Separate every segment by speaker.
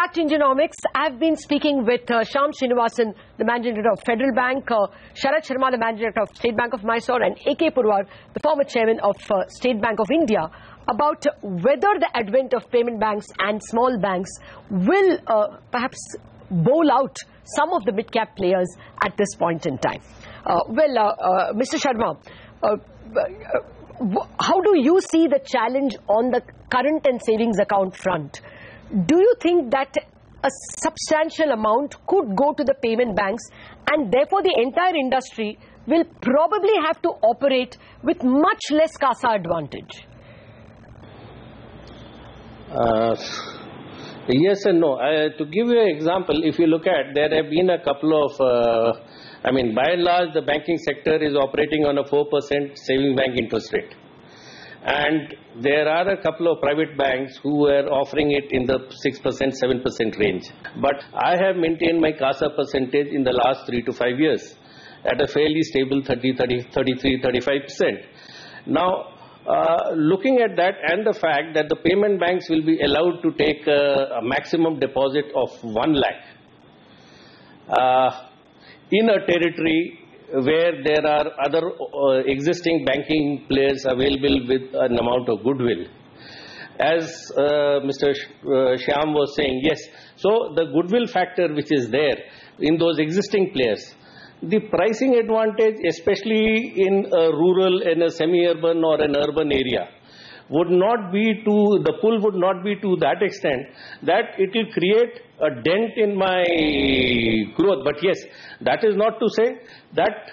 Speaker 1: back to Indianomics. I've been speaking with Shyam Srinivasan, the Managing Director of Federal Bank, Sharat Sharma, the Managing Director of State Bank of Mysore, and A.K. Purwar, the former Chairman of State Bank of India, about whether the advent of payment banks and small banks will perhaps bowl out some of the mid-cap players at this point in time. Mr. Sharma, how do you see the challenge on the current and savings account front? Do you think that a substantial amount could go to the payment banks and therefore the entire industry will probably have to operate with much less CASA advantage?
Speaker 2: Yes and no. To give you an example, if you look at, there have been a couple of, by and large, the banking sector is operating on a 4% savings bank interest rate. And there are a couple of private banks who were offering it in the 6%, 7% range. But I have maintained my CASA percentage in the last 3 to 5 years at a fairly stable 33, 35%. Now, looking at that and the fact that the payment banks will be allowed to take a maximum deposit of 1 lakh in a territory where there are other existing banking players available with an amount of goodwill. As Mr. Shyam was saying, yes, so the goodwill factor which is there in those existing players, the pricing advantage, especially in a rural, in a semi-urban or an urban area, would not be to, the pull would not be to that extent that it will create a dent in my growth. But yes, that is not to say that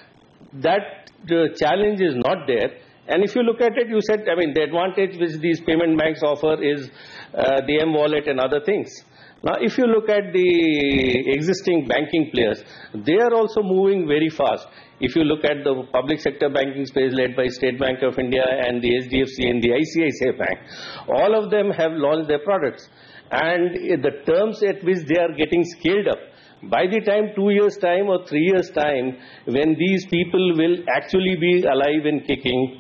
Speaker 2: the challenge is not there. And if you look at it, you said, the advantage which these payment banks offer is the M-wallet and other things. Now, if you look at the existing banking players, they are also moving very fast. If you look at the public sector banking space led by State Bank of India and the SDFC and the ICICI Bank, all of them have launched their products. And the terms at which they are getting scaled up, by the time 2 years' time or 3 years' time, when these people will actually be alive and kicking,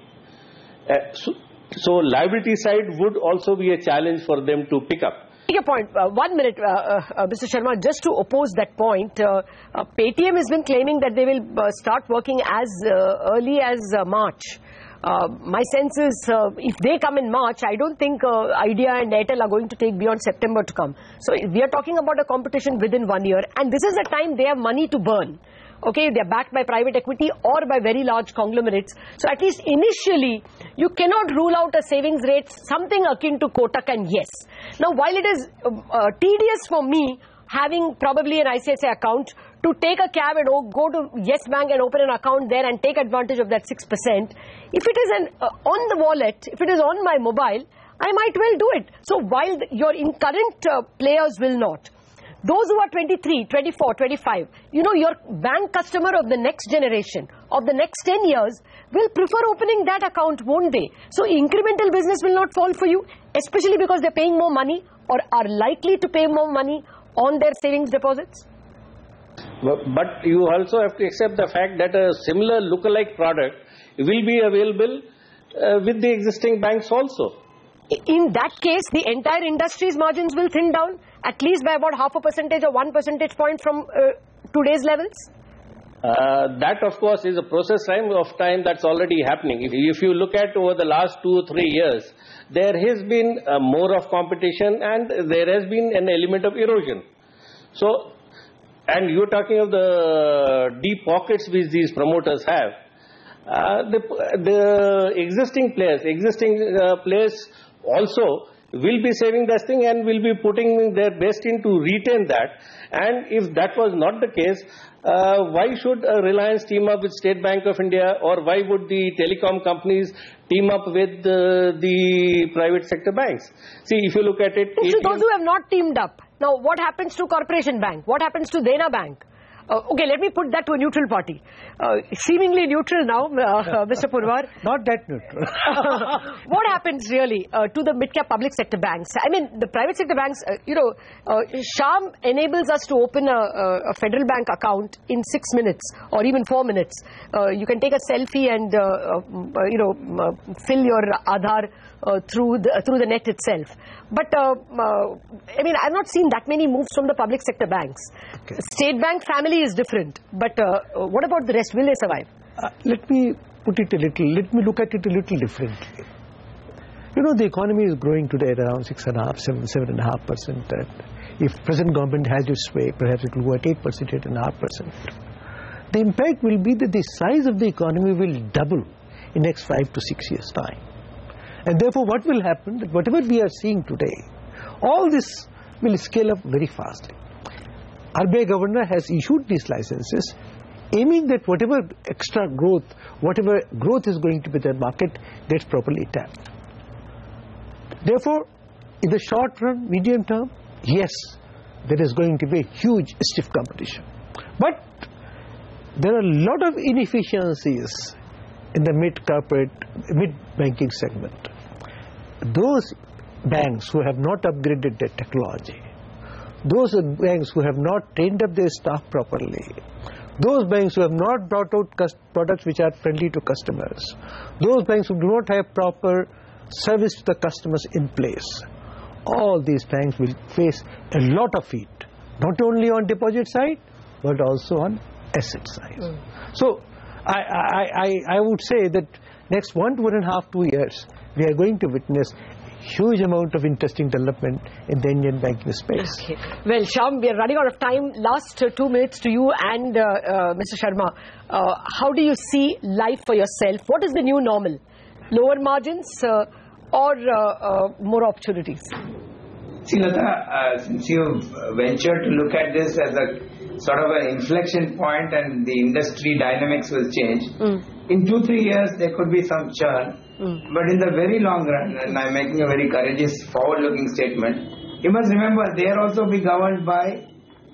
Speaker 2: so liability side would also be a challenge for them to pick up.
Speaker 1: Your point. 1 minute, Mr. Sharma, just to oppose that point, Paytm has been claiming that they will start working as early as March. My sense is if they come in March, I don't think Idea and Airtel are going to take beyond September to come. So we are talking about a competition within 1 year, and this is the time they have money to burn. Okay, they are backed by private equity or by very large conglomerates. So at least initially, you cannot rule out a savings rate, something akin to Kotak and Yes. Now, while it is tedious for me having probably an ICICI account to take a cab and go to Yes Bank and open an account there and take advantage of that 6%, if it is on the wallet, if it is on my mobile, I might well do it. So while your current players will not, those who are 23, 24, 25, your bank customer of the next generation, of the next 10 years, will prefer opening that account, won't they? So incremental business will not fall for you, especially because they're paying more money or are likely to pay more money on their savings deposits.
Speaker 2: But you also have to accept the fact that a similar lookalike product will be available with the existing banks also.
Speaker 1: In that case, the entire industry's margins will thin down, at least by about 0.5% or 1 percentage point from today's levels?
Speaker 2: That, of course, is a process of time that's already happening. If you look at over the last 2 or 3 years, there has been more of competition and there has been an element of erosion. So, and you're talking of the deep pockets which these promoters have. The existing players also will be saving this thing and will be putting their best in to retain that. And if that was not the case, why should Reliance team up with State Bank of India, or why would the telecom companies team up with the private sector banks? See, if you look at it...
Speaker 1: So those who have not teamed up, now what happens to Corporation Bank? What happens to Dena Bank? Okay, let me put that to a neutral party. Seemingly neutral now, Mr. Purwar.
Speaker 3: Not that neutral.
Speaker 1: What happens really to the mid-cap public sector banks? I mean, the private sector banks, Shyam enables us to open a Federal Bank account in 6 minutes or even 4 minutes. You can take a selfie and, fill your Aadhaar through the net itself. But, I mean, I've not seen that many moves from the public sector banks. Okay. State Bank family is different. But what about the rest? Will they survive?
Speaker 3: Let me look at it a little differently. The economy is growing today at around 6.5%, 7.5%. If present government has its way, perhaps it will go at 8%, 8.5%. The impact will be that the size of the economy will double in the next 5 to 6 years' time. And therefore, what will happen, that whatever we are seeing today, all this will scale up very fastly. RBI governor has issued these licenses, aiming that whatever extra growth, whatever growth is going to be in the market, gets properly tapped. Therefore, in the short run, medium term, yes, there is going to be a huge stiff competition. But there are a lot of inefficiencies in the mid-banking segment. Those banks who have not upgraded their technology, those banks who have not trained up their staff properly, those banks who have not brought out products which are friendly to customers, those banks who do not have proper service to the customers in place, all these banks will face a lot of heat, not only on deposit side, but also on asset side. So, I would say that next 1 to 1.5, 2 years, we are going to witness huge amount of interesting development in the Indian banking space.
Speaker 1: Okay. Well, Shyam, we are running out of time. Last 2 minutes to you and Mr. Sharma. How do you see life for yourself? What is the new normal? Lower margins or more opportunities?
Speaker 4: See, Lata, since you've ventured to look at this as a sort of an inflection point and the industry dynamics will change, in 2-3 years there could be some churn, but in the very long run, and I'm making a very courageous forward-looking statement, you must remember they are also be governed by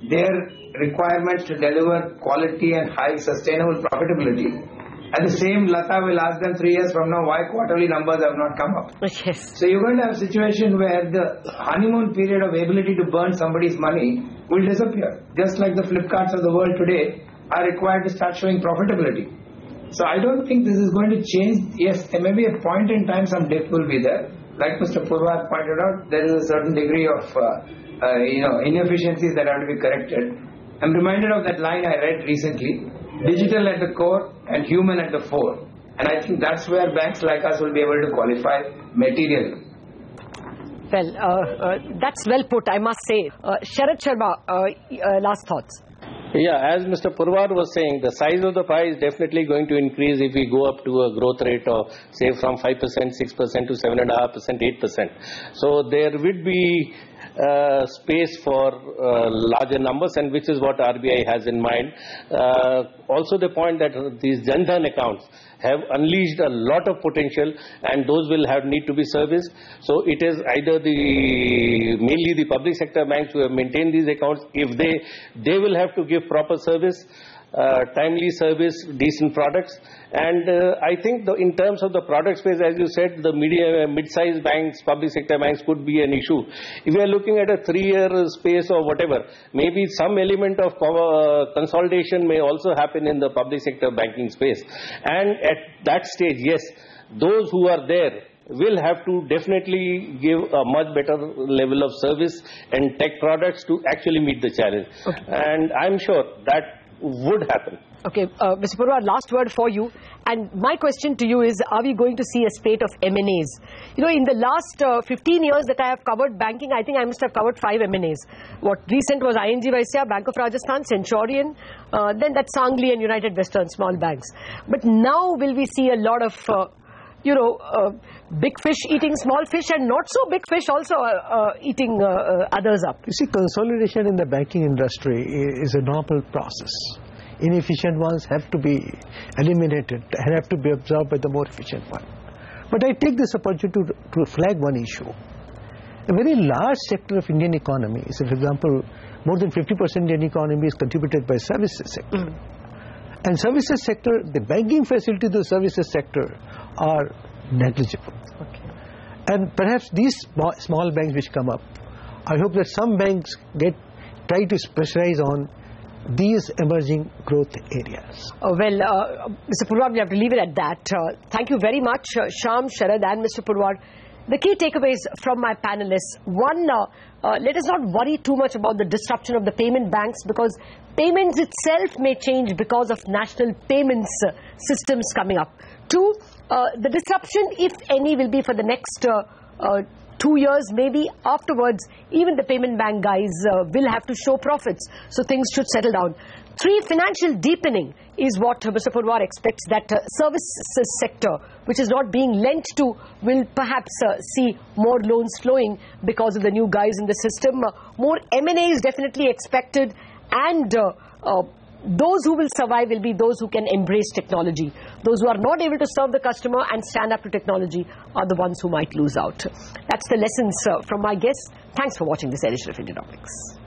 Speaker 4: their requirements to deliver quality and high sustainable profitability. And the same Lata will ask them 3 years from now why quarterly numbers have not come up.
Speaker 1: Yes.
Speaker 4: So you're going to have a situation where the honeymoon period of ability to burn somebody's money will disappear. Just like the Flipkarts of the world today are required to start showing profitability. So I don't think this is going to change. Yes, there may be a point in time some dip will be there. Like Mr. Purwar pointed out, there is a certain degree of inefficiencies that have to be corrected. I'm reminded of that line I read recently. Digital at the core and human at the fore. And I think that's where banks like us will be able to qualify materially.
Speaker 1: Well, that's well put, I must say. Sharad Sharma, last thoughts.
Speaker 2: Yeah, as Mr. Purwar was saying, the size of the pie is definitely going to increase if we go up to a growth rate of, say, from 5%, 6% to 7.5%, 8%. So there would be space for larger numbers, and which is what RBI has in mind. Also the point that these Jan Dhan accounts have unleashed a lot of potential, and those will need to be serviced. So it is either mainly the public sector banks who have maintained these accounts. If they will have to give proper service, timely service, decent products. And I think in terms of the product space, as you said, the mid-sized banks, public sector banks could be an issue. If we are looking at a 3-year space or whatever, maybe some element of consolidation may also happen in the public sector banking space. And at that stage, yes, those who are there will have to definitely give a much better level of service and tech products to actually meet the challenge. Okay. And I'm sure that would happen.
Speaker 1: Okay, Mr. Purwar, last word for you. And my question to you is, are we going to see a spate of M&As? You know, in the last 15 years that I have covered banking, I think I must have covered 5 M&As. What recent was ING Vysya, Bank of Rajasthan, Centurion, then that Sangli and United Western small banks. But now will we see a lot of, big fish eating small fish, and not so big fish also eating others up?
Speaker 3: You see, consolidation in the banking industry is a normal process. Inefficient ones have to be eliminated and have to be absorbed by the more efficient one. But I take this opportunity to flag one issue. a very large sector of Indian economy. So, for example, more than 50% Indian economy is contributed by services sector. And services sector, the banking facility to the services sector are negligible. And perhaps these small banks which come up, I hope that some banks try to specialize on these emerging growth areas.
Speaker 1: Mr. Purwar, we have to leave it at that. Thank you very much, Shyam, Sharad and Mr. Purwar. The key takeaways from my panelists. One, let us not worry too much about the disruption of the payment banks, because payments itself may change because of national payments systems coming up. Two, the disruption, if any, will be for the next 2 years, maybe. Afterwards, even the payment bank guys will have to show profits, so things should settle down. Three, financial deepening is what Mr. Purwar expects, that services sector, which is not being lent to, will perhaps see more loans flowing because of the new guys in the system. More M&A is definitely expected, and those who will survive will be those who can embrace technology. Those who are not able to serve the customer and stand up to technology are the ones who might lose out. That's the lessons from my guests. Thanks for watching this edition of Indianomics.